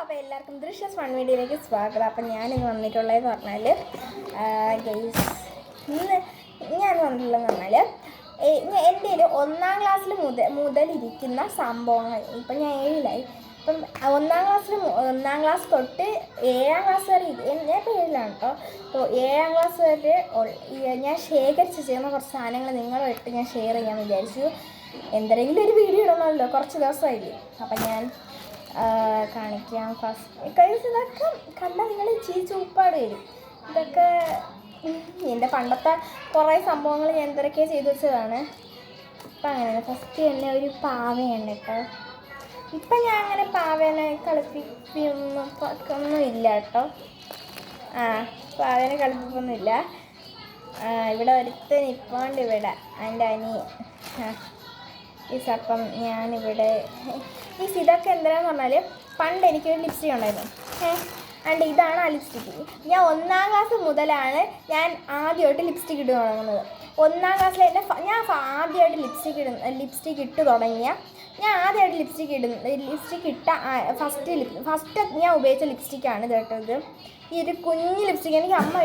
അപ്പോൾ എല്ലാവർക്കും ദൃശ്യസ് ഫൺ വീഡിയോയിലേക്ക് സ്വാഗതം. അപ്പം ഞാനിന്ന് വന്നിട്ടുള്ളതെന്ന് പറഞ്ഞാൽ ഗെയ്സ് ഞാൻ വന്നിട്ടുള്ളതെന്ന് പറഞ്ഞാൽ എൻ്റെ ഒരു 1ാം ക്ലാസ്സിൽ മുതലിരിക്കുന്ന സംഭവങ്ങൾ. ഇപ്പം ഞാൻ 7ലായി. അപ്പം 1ാം ക്ലാസ് തൊട്ട് 7ാം ക്ലാസ് വരെ ഞാൻ ഇപ്പോൾ 7ലാണ് കേട്ടോ. അപ്പോൾ 7ാം ക്ലാസ് വരെ ഞാൻ ശേഖരിച്ച് ചെയ്യുന്ന കുറച്ച് സാധനങ്ങൾ നിങ്ങളുമായിട്ട് ഞാൻ ഷെയർ ചെയ്യാമെന്ന് വിചാരിച്ചു. എന്തെങ്കിലും ഒരു വീഡിയോ ഇടണമല്ലോ, കുറച്ച് ദിവസമായില്ലേ. അപ്പം ഞാൻ കാണിക്കാം. ഫസ്റ്റ് ഇതൊക്കെ കണ്ടാൽ നിങ്ങൾ ചൂപ്പാട് വരും. ഇതൊക്കെ എൻ്റെ പണ്ടത്തെ കുറേ സംഭവങ്ങൾ ഞാൻ എന്തൊക്കെയാണ് ചെയ്തു വെച്ചതാണ്. ഇപ്പം അങ്ങനെയാണ്. ഫസ്റ്റ് തന്നെ ഒരു പാവയാണ് കേട്ടോ. ഇപ്പം ഞാൻ അങ്ങനെ പാവേനെ കളിപ്പിക്കൊന്നും ഇല്ല കേട്ടോ. പാവേനെ കളിപ്പിക്കൊന്നുമില്ല. ഇവിടെ ഒരുത്തൻ ഇപ്പോണ്ട് ഇവിടെ എൻ്റെ അപ്പം ഞാനിവിടെ ഇതൊക്കെ എന്താണെന്ന് പറഞ്ഞാൽ പണ്ട് എനിക്കൊരു ലിപ്സ്റ്റിക് ഉണ്ടായിരുന്നു. ആൻഡ് ഇതാണ് ആ ലിപ്സ്റ്റിക്ക്. ഞാൻ 1ാം ക്ലാസ് മുതലാണ് ഞാൻ ആദ്യമായിട്ട് ലിപ്സ്റ്റിക് ഇട്ട് തുടങ്ങുന്നത്. 1ാം ക്ലാസ്സിൽ ഞാൻ ആദ്യമായിട്ട് ലിപ്സ്റ്റിക് ഇട്ട് തുടങ്ങിയ ലിപ്സ്റ്റിക് ഇട്ട ഫസ്റ്റ് ഞാൻ ഉപയോഗിച്ച ലിപ്സ്റ്റിക്കാണ് കേട്ടോ ഇത്. ഈ ഒരു കുഞ്ഞ് ലിപ്സ്റ്റിക്ക് എനിക്ക് അമ്മ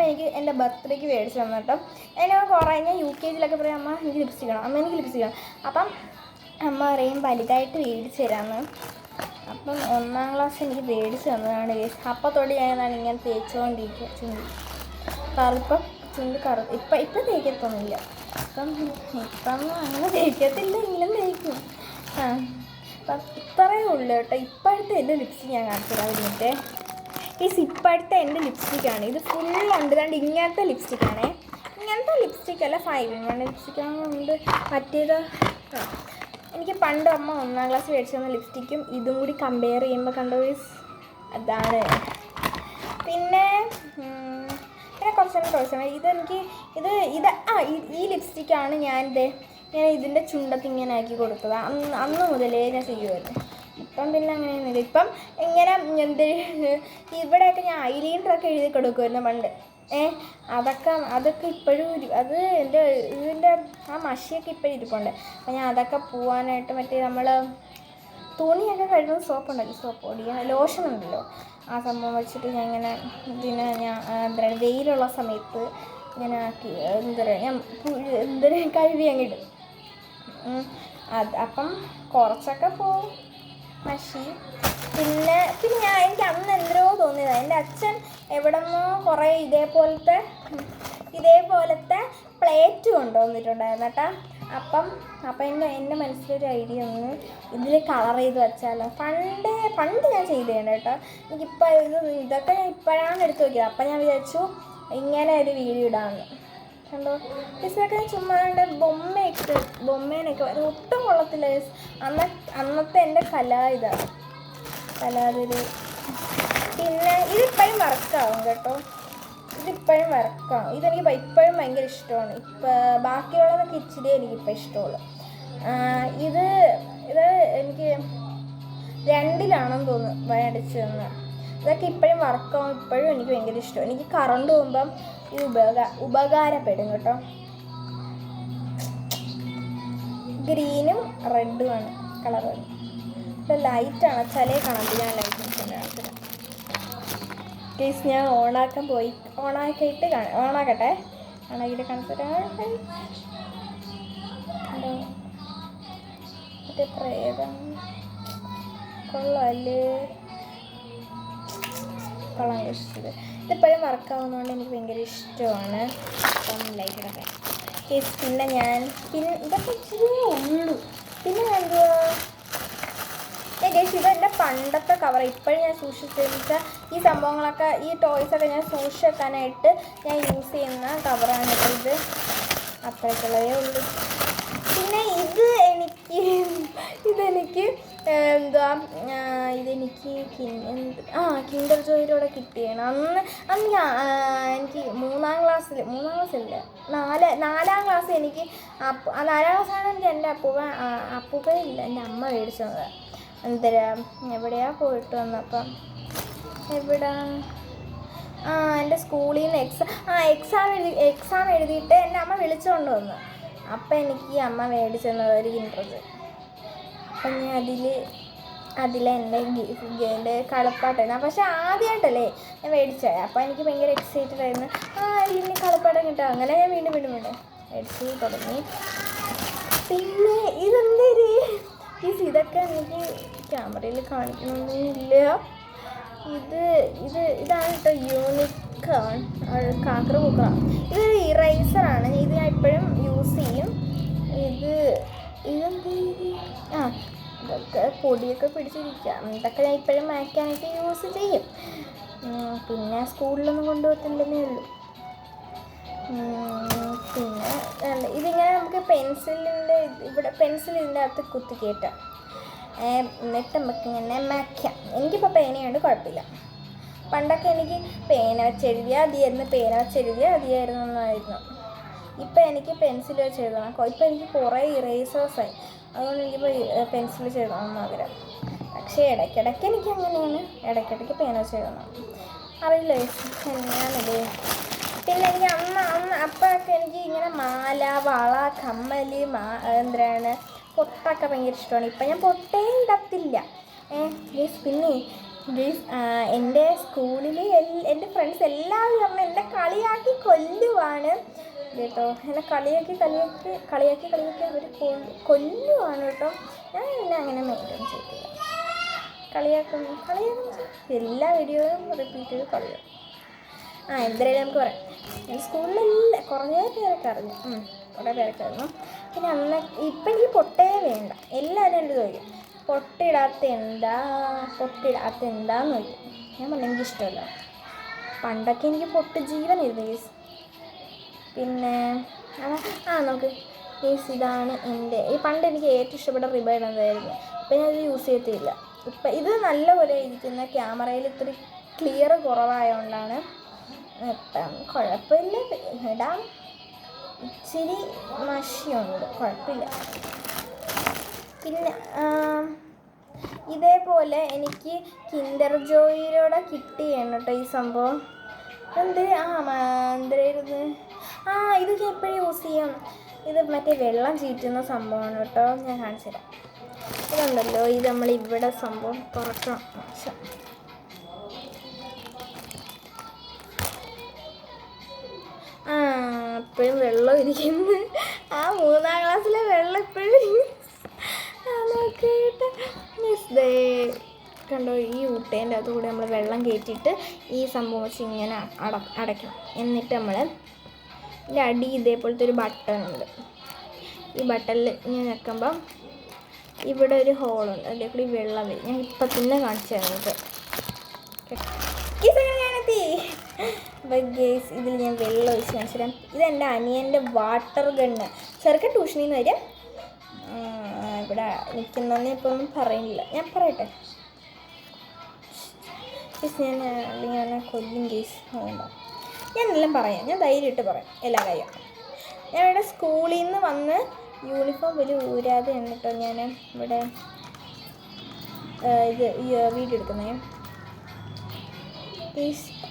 എനിക്ക് എൻ്റെ ബർത്ത്ഡേക്ക് മേടിച്ച് തന്നു കേട്ടോ. എന്നെ കുറേ ഞാൻ UKG പറയും അമ്മ എനിക്ക് ലിപ്സ്റ്റിക് വേണം, അമ്മ എനിക്ക് ലിപ്സ്റ്റിക് വേണം. അപ്പം അമ്മ പറയും വലുതായിട്ട് മേടിച്ച് തരാമെന്ന്. അപ്പം 1ാം ക്ലാസ് എനിക്ക് മേടിച്ച് തന്നതാണ്. അപ്പത്തോടെ ഞാനതാണ് ഇങ്ങനെ തേച്ചുകൊണ്ടിരിക്കുക. ചുണ്ട് ഇപ്പം തേക്കത്തൊന്നുമില്ല. ഇപ്പം അങ്ങനെ തേക്കത്തില്ല, എങ്കിലും തേക്കും. അപ്പം ഇത്രയേ ഉള്ളൂ കേട്ടോ. ഇപ്പോഴത്തെ എൻ്റെ ലിപ്സ്റ്റിക് ഞാൻ കാണിച്ചു തരാം. അതിൻ്റെ ഇപ്പോഴത്തെ എൻ്റെ ലിപ്സ്റ്റിക്കാണ്. ഇത് ഫുള്ളുണ്ട്. ഇതാണ്ട് ഇങ്ങനത്തെ ലിപ്സ്റ്റിക്കാണേ. ഇങ്ങനത്തെ ലിപ്സ്റ്റിക്കല്ല, 5-in-1 ലിപ്സ്റ്റിക്കാണുണ്ട്. മറ്റേത് എനിക്ക് പണ്ട് അമ്മ 1ാം ക്ലാസ് മേടിച്ചു തന്ന ലിപ്സ്റ്റിക്കും ഇതും കൂടി കമ്പയർ ചെയ്യുമ്പോൾ കണ്ടോ അതാണ്. പിന്നെ കുറച്ചെണ്ണം ഇതെനിക്ക് ഈ ലിപ്സ്റ്റിക്കാണ് ഞാൻ ഇതിൻ്റെ ചുണ്ടത്ത് ഇങ്ങനെ ആക്കി കൊടുത്തത്. അന്ന് മുതലേ ഞാൻ ചെയ്യുമായിരുന്നു. ഇപ്പം പിന്നെ അങ്ങനെയൊന്നുമില്ല. ഇപ്പം ഇങ്ങനെ ഇവിടെയൊക്കെ ഞാൻ ഐലൈനറൊക്കെ എഴുതി കൊടുക്കുമായിരുന്നു പണ്ട്. അതൊക്കെ ഇപ്പോഴും ഇതിൻ്റെ ആ മഷിയൊക്കെ ഇപ്പോഴും ഇരിപ്പുണ്ട്. അപ്പം ഞാൻ അതൊക്കെ പോവാനായിട്ട് മറ്റേ നമ്മൾ തുണിയൊക്കെ കഴുകുന്ന സോപ്പ് പൊടി ലോഷൻ ഉണ്ടല്ലോ, ആ സംഭവം വെച്ചിട്ട് ഞാൻ ഇങ്ങനെ എന്താണ് വെയിലുള്ള സമയത്ത് ഇങ്ങനെ ആക്കി ഞാൻ കഴുകി അങ്ങിടും. അപ്പം കുറച്ചൊക്കെ പോവും മഷി. പിന്നെ എനിക്ക് അന്ന് എന്തോ തോന്നിയതാണ്. എൻ്റെ അച്ഛൻ എവിടെ നിന്നോ കുറേ ഇതേപോലത്തെ പ്ലേറ്റ് കൊണ്ടുവന്നിട്ടുണ്ടായിരുന്നു കേട്ടോ. അപ്പം എൻ്റെ മനസ്സിലൊരു ഐഡിയ ഒന്ന് ഇതിൽ കളർ ചെയ്ത് വെച്ചാലോ. പണ്ട് ഞാൻ ചെയ്തതാണ് കേട്ടോ. എനിക്കിപ്പോൾ ഇതൊക്കെ ഞാൻ ഇപ്പോഴാണ് എടുത്ത് നോക്കിയത്. അപ്പം ഞാൻ വിചാരിച്ചു ഇങ്ങനെ ഒരു വീഡിയോ ഇടാമെന്ന്. കണ്ടോ ഇതൊക്കെ ചുമ്മാ ബൊമ്മേനൊക്കെ ഒട്ടും കൊള്ളത്തില്ല. അന്നത്തെ എൻ്റെ കലാതിരി. പിന്നെ ഇതിപ്പോഴും വർക്കാവും കേട്ടോ. ഇതെനിക്ക് ഇപ്പോഴും ഭയങ്കര ഇഷ്ടമാണ്. ബാക്കിയുള്ളതൊക്കെ ഇച്ചിരി എനിക്കിപ്പോൾ ഇഷ്ടമുള്ളൂ. ഇത് എനിക്ക് 2ലാണെന്ന് തോന്നുന്നു മേടിച്ച് തന്നത്. ഇതൊക്കെ ഇപ്പോഴും വർക്കാവും. ഇപ്പോഴും എനിക്ക് ഭയങ്കര ഇഷ്ടമാണ്. എനിക്ക് കറണ്ട് പോകുമ്പം ഇത് ഉപകാരപ്പെടും കേട്ടോ. ഗ്രീനും റെഡുമാണ് കളർ. ഇത് ലൈറ്റാണ്, ചില കാണത്തില്ല. ഞാൻ ലൈറ്റ് കാണിച്ചില്ല കേസ്. ഞാൻ ഓണാക്കിയിട്ട് ഓണാക്കട്ടെ. ഓണാക്കിയിട്ട് കാണിച്ചിട്ട് മറ്റേ പ്രേതം കൊള്ളാല്ലേ, കൊള്ളാൻ ഇഷ്ടത്. ഇതിപ്പോഴും വർക്കാവുന്നതുകൊണ്ട് എനിക്ക് ഭയങ്കര ഇഷ്ടമാണ്. അപ്പം ലൈക്ക് ഇടട്ടെ കേസ്. പിന്നെ ഇതൊക്കെ ഇച്ചിരി ഉള്ളൂ. പിന്നെ എന്തുവാ കേസ്, ഇതെൻ്റെ പണ്ടത്തെ കവർ. ഇപ്പോഴും ഞാൻ സൂക്ഷിച്ച ഈ സംഭവങ്ങളൊക്കെ, ഈ ടോയ്സൊക്കെ ഞാൻ സൂക്ഷിച്ച് വെക്കാനായിട്ട് ഞാൻ യൂസ് ചെയ്യുന്ന കവറാണ് കേട്ടോ ഇത്. അത്രയ്ക്കുള്ളതേ ഉള്ളൂ. പിന്നെ ഇതെനിക്ക് കിൻഡർ ജോയിലൂടെ കിട്ടിയാണ്. അന്ന് എനിക്ക് 3ാം ക്ലാസ്സില്ല 4ാം ക്ലാസ് എനിക്ക് 4ാം ക്ലാസ്സാണ് എനിക്ക് എൻ്റെ അപ്പൂപ്പയില്ല എൻ്റെ അമ്മ മേടിച്ചു തന്നത്. എവിടെയാ പോയിട്ട് വന്നപ്പം എൻ്റെ സ്കൂളിൽ നിന്ന് എക്സാം എഴുതിയിട്ട് എൻ്റെ അമ്മ വിളിച്ചുകൊണ്ട് വന്നു. അപ്പം എനിക്ക് അമ്മ മേടിച്ചു തന്നത് ഒരു കിൻഡർ ജോയ്. അപ്പം ഞാൻ അതിലെൻ്റെ എൻ്റെ കളിപ്പാട്ടായിരുന്നു. പക്ഷെ ആദ്യമായിട്ടല്ലേ ഞാൻ മേടിച്ചത്. അപ്പോൾ എനിക്ക് ഭയങ്കര എക്സൈറ്റഡ് ആയിരുന്നു. ഇനി കളിപ്പാട്ടം കിട്ടുക. അങ്ങനെ ഞാൻ വീണ്ടും മേടിച്ച് തുടങ്ങി. പിന്നെ ഇതെന്തേര് ഇതൊക്കെ എനിക്ക് ക്യാമറയിൽ കാണിക്കണമെന്നില്ല. ഇതാണ് കേട്ടോ യൂണിക്കോൺ കാക്കറ പൂക്കറ. ഇതൊരു ഇറൈസറാണ്. ഇത് ഞാൻ ഇപ്പോഴും യൂസ് ചെയ്യും. ഇതെന്തേ ഇതൊക്കെ പൊടിയൊക്കെ പിടിച്ചിരിക്കാം. ഇതൊക്കെ ഞാൻ ഇപ്പോഴും മായ്ക്കാനൊക്കെ യൂസ് ചെയ്യും. പിന്നെ സ്കൂളിലൊന്നും കൊണ്ടുപോകത്തില്ലെന്നേ ഉള്ളൂ. പിന്നെ ഇതിങ്ങനെ നമുക്ക് പെൻസിൽ ഇതിൻ്റെ അകത്ത് കുത്തി കയറ്റാം. എന്നിട്ട് നമുക്ക് ഇങ്ങനെ മായ്ക്കാം. എനിക്കിപ്പോൾ പേനയുണ്ട്, കുഴപ്പമില്ല. പണ്ടൊക്കെ എനിക്ക് പേന വെച്ചെഴുതിയാൽ മതിയായിരുന്നു. ഇപ്പം എനിക്ക് പെൻസിൽ വെച്ച് എഴുതണം. ഇപ്പം എനിക്ക് കുറേ ഇറേസേഴ്സായി. അതുകൊണ്ട് എനിക്കിപ്പോൾ പെൻസിൽ വെച്ച് എഴുതണം ആഗ്രഹം. പക്ഷേ ഇടയ്ക്കിടയ്ക്ക് എനിക്ക് അങ്ങനെയാണ്. ഇടയ്ക്കിടയ്ക്ക് പേന വെച്ച് എഴുതണം. അറിയില്ല ഞാനിത്. പിന്നെ എനിക്ക് അപ്പോഴൊക്കെ എനിക്ക് ഇങ്ങനെ മാല, വള, കമ്മൽ, എന്താണ് പൊട്ടൊക്കെ ഭയങ്കര ഇഷ്ടമാണ്. ഇപ്പം ഞാൻ പൊട്ടേ ഇടത്തില്ല. പിന്നെ എൻ്റെ സ്കൂളിൽ എൻ്റെ ഫ്രണ്ട്സ് എല്ലാവരും പറഞ്ഞ് എന്നെ കളിയാക്കി കൊല്ലുവാണ് കേട്ടോ. എന്നെ കളിയാക്കി അവർ കൊല്ലുവാണ് കേട്ടോ. ഞാൻ പിന്നെ അങ്ങനെ മെയിൻറ്റെയിൻ ചെയ്തില്ല. കളിയാക്കും എല്ലാ വീഡിയോയും റിപ്പീറ്റ് ചെയ്ത് കളിയാക്കും. എന്തായാലും നമുക്ക് പറയാം. ഞാൻ സ്കൂളിലെല്ലാം കുറേ പേരൊക്കെ അറിഞ്ഞു. പിന്നെ ഇപ്പം എനിക്ക് പൊട്ടേ വേണ്ട. എല്ലാവരും എൻ്റെ ചോദിക്കും പൊട്ടിടാത്ത എന്താന്ന് ചോദിക്കും. ഞാൻ പറഞ്ഞു എനിക്കിഷ്ടമല്ല. പണ്ടൊക്കെ എനിക്ക് പൊട്ട് ജീവനായിരുന്നു ഗേസ്. പിന്നെ നമുക്ക് ഗേസ് ഇതാണ് എൻ്റെ പണ്ട് എനിക്ക് ഏറ്റവും ഇഷ്ടപ്പെട്ട റിബൺ എന്തായിരുന്നു. ഇപ്പം ഞാനത് യൂസ് ചെയ്യത്തില്ല. ഇപ്പം ഇത് നല്ലപോലെ ഇരിക്കുന്ന ക്യാമറയിൽ ഇത്തിരി ക്ലിയർ കുറവായതുകൊണ്ടാണ്. ഇപ്പം കുഴപ്പമില്ല, ഇടാം. ഇച്ചിരി മഷിയുണ്ട്, കുഴപ്പമില്ല. പിന്നെ ഇതേപോലെ എനിക്ക് കിൻഡർ ജോയിലൂടെ കിട്ടിയാണ് കേട്ടോ ഈ സംഭവം. എന്തായിരുന്നു ഇത് ഞാൻ എപ്പോഴും യൂസ് ചെയ്യാം. ഇത് മറ്റേ വെള്ളം ചീറ്റുന്ന സംഭവമാണ് കേട്ടോ. ഞാൻ കാണിച്ചു തരാം. ഇതുണ്ടല്ലോ, ഇത് നമ്മളിവിടെ സംഭവം തുറക്കണം. ഇപ്പോഴും വെള്ളം ഇരിക്കുന്നു. 3ാം ക്ലാസ്സിലെ വെള്ളം ഇപ്പോഴും നോക്കിയിട്ട് കണ്ടോ. ഈ ഊട്ടേൻ്റെ അതുകൂടെ നമ്മൾ വെള്ളം കയറ്റിയിട്ട് ഈ സംഭവം വെച്ച് ഇങ്ങനെ അടയ്ക്കണം. എന്നിട്ട് നമ്മൾ ഇതിൻ്റെ അടി ഇതേപോലത്തെ ഒരു ബട്ടൺ ഉണ്ട്. ഈ ബട്ടണിൽ ഇങ്ങനെ ഞെക്കുമ്പം ഇവിടെ ഒരു ഹോളുണ്ട്. അതിൽ കൂടി വെള്ളം വരും. ഞാൻ ഇപ്പം തന്നെ കാണിച്ചു തരുന്നത്. ഞാനെത്തി. ഗേസ് ഇതിൽ ഞാൻ വെള്ളം ഒഴിച്ച് കാണിച്ചു തരാം. ഇതെൻ്റെ അനിയൻ്റെ വാട്ടർ ഗണ്ണ്. ചെറുക്കൻ ട്യൂഷനിൽ നിന്ന് വരും. ഇവിടെ നിൽക്കുന്നതെന്ന് ഇപ്പോൾ ഒന്നും പറയുന്നില്ല. ഞാൻ പറയട്ടെ ഗേസ്. ഞാൻ കൊല്ലും ഗേസ്. ഞാനെല്ലാം പറയാം. ഞാൻ ധൈര്യമായിട്ട് പറയാം എല്ലാ കാര്യം. ഞാനിവിടെ സ്കൂളിൽ നിന്ന് വന്ന് യൂണിഫോം വലിയ ഊരാതെയാണ് കേട്ടോ ഞാൻ ഇവിടെ വീഡിയോ എടുക്കുന്നത്.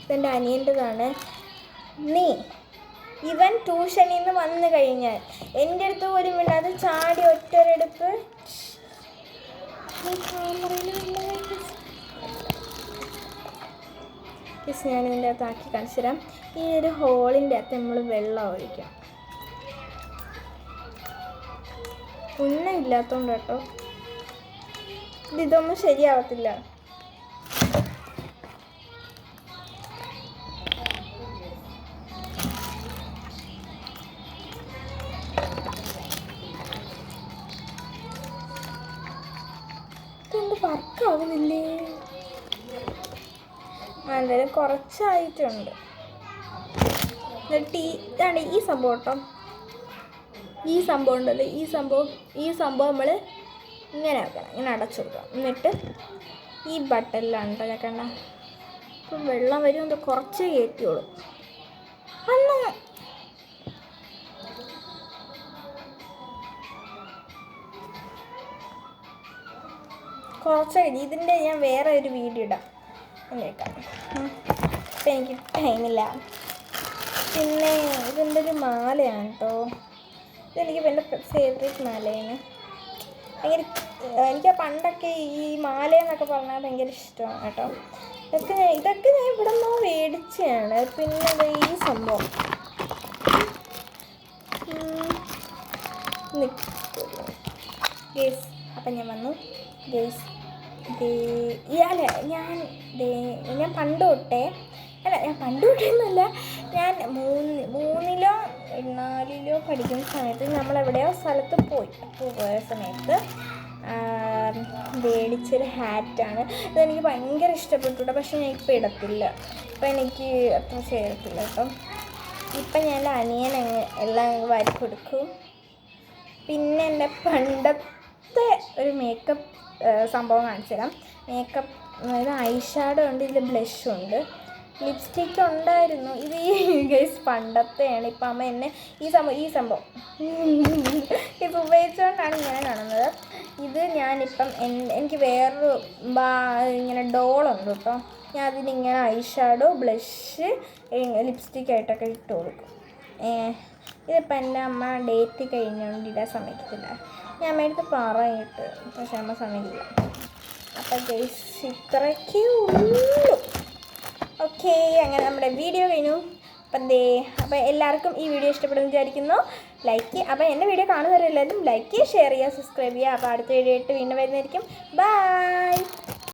ഇതെൻ്റെ അനിയൻ്റെതാണ്. ഇവൻ ട്യൂഷനിൽ നിന്ന് വന്നു കഴിഞ്ഞാൽ എൻ്റെ അടുത്ത് പോലും വേണ്ട, ചാടി ഒറ്റൊരെടുപ്പ്. ഞാനിതിൻ്റെ അകത്ത് ആക്കി കാണിച്ചു തരാം. ഈ ഒരു ഹോളിൻ്റെ അകത്ത് നമ്മൾ വെള്ളം ഒഴിക്കാം. ഉന്നയില്ലാത്തതുകൊണ്ട് കേട്ടോ. ഇതൊന്നും ശരിയാവത്തില്ല. ഇതെന്ത് വർക്കാവുന്നില്ലേ? എന്തായാലും കുറച്ചായിട്ടുണ്ട്. എന്നിട്ട് ഇതാണ് ഈ സംഭവം കേട്ടോ. ഈ സംഭവം ഉണ്ടല്ലോ, ഈ സംഭവം നമ്മൾ ഇങ്ങനെ വെക്കണം, ഇങ്ങനെ അടച്ചു കൊടുക്കണം. എന്നിട്ട് ഈ ബട്ടണിലാണ് കേട്ടോ ഞെക്കണ്ട. ഇപ്പം വെള്ളം വരുമ്പോൾ കുറച്ച് കയറ്റിയോളൂ. അന്ന് കുറച്ച് ഇതിൻ്റെ ഞാൻ വേറെ ഒരു വീഡിയോ ഇടാം. കേൾക്കാം. ഇപ്പം എനിക്ക് ടൈമില്ല. പിന്നെ ഇതെൻ്റെ ഒരു മാലയാണ് കേട്ടോ. ഇതെനിക്ക് എൻ്റെ ഫേവറേറ്റ് മാലയാണ്. ഭയങ്കര എനിക്ക് പണ്ടൊക്കെ ഈ മാല എന്നൊക്കെ പറഞ്ഞാൽ ഭയങ്കര ഇഷ്ടമാണ് കേട്ടോ. ഇതൊക്കെ ഞാൻ ഇവിടെ നിന്നോ മേടിച്ചതാണ്. പിന്നെ ഈ സംഭവം ഗേസ്. അപ്പം ഞാൻ വന്നു ഗേസ്. ഞാൻ പണ്ട് തൊട്ടേ എന്നല്ല, ഞാൻ 3-ോ 4-ോ പഠിക്കുന്ന സമയത്ത് നമ്മളെവിടെയോ സ്ഥലത്ത് പോയ സമയത്ത് മേടിച്ചൊരു ഹാറ്റാണ്. ഇതെനിക്ക് ഭയങ്കര ഇഷ്ടപ്പെട്ടു. പക്ഷെ ഞാൻ ഇപ്പം ഇടത്തില്ല. ഇപ്പം എനിക്ക് അത്ര ചേരത്തില്ല കേട്ടോ. ഇപ്പം ഞാൻ അനിയൻ എല്ലാം വാരി കൊടുക്കും. പിന്നെ എൻ്റെ പണ്ടത്തെ ഒരു മേക്കപ്പ് സംഭവം കാണിച്ചു തരാം. മേക്കപ്പ് അതായത് ഐ ഷാഡോ ഉണ്ട്, ഇതിൽ ബ്ലഷും ഉണ്ട്, ലിപ്സ്റ്റിക്ക് ഉണ്ടായിരുന്നു. ഇത് ഈ ഗൈസ് പണ്ടത്തെയാണ്. ഇപ്പം അമ്മ എന്നെ ഈ സംഭവം ഇത് ഉപയോഗിച്ചുകൊണ്ടാണ് ഇങ്ങനെ കാണുന്നത്. ഇത് ഞാനിപ്പം എനിക്ക് വേറൊരു ഇങ്ങനെ ഡോളുണ്ട് കേട്ടോ. ഞാൻ അതിനിങ്ങനെ ഐ ഷാഡോ, ബ്ലഷ്, ലിപ്സ്റ്റിക്കായിട്ടൊക്കെ ഇട്ട് കൊടുക്കും. ഇതിപ്പോൾ എൻ്റെ അമ്മ ഡേറ്റ് കഴിഞ്ഞുകൊണ്ട് ഇടാൻ സമ്മതിക്കത്തില്ല. ഞാൻ അമ്മയടുത്ത് പറയിട്ട്, പക്ഷെ അമ്മ സമ്മതിക്കില്ല. അപ്പം ഗൈസ് ഇത്രയ്ക്കേ ഉള്ളൂ. ഓക്കെ, അങ്ങനെ നമ്മുടെ വീഡിയോ കഴിഞ്ഞു. അപ്പം എല്ലാവർക്കും ഈ വീഡിയോ ഇഷ്ടപ്പെടുമെന്ന് വിചാരിക്കുന്നു. അപ്പോൾ എൻ്റെ വീഡിയോ കാണുന്നവരെല്ലാവരും ലൈക്ക് ചെയ്യുക, ഷെയർ ചെയ്യുക, സബ്സ്ക്രൈബ് ചെയ്യുക. അപ്പോൾ അടുത്ത വീഡിയോ ആയിട്ട് വീണ്ടും വരുന്നതായിരിക്കും. ബൈ.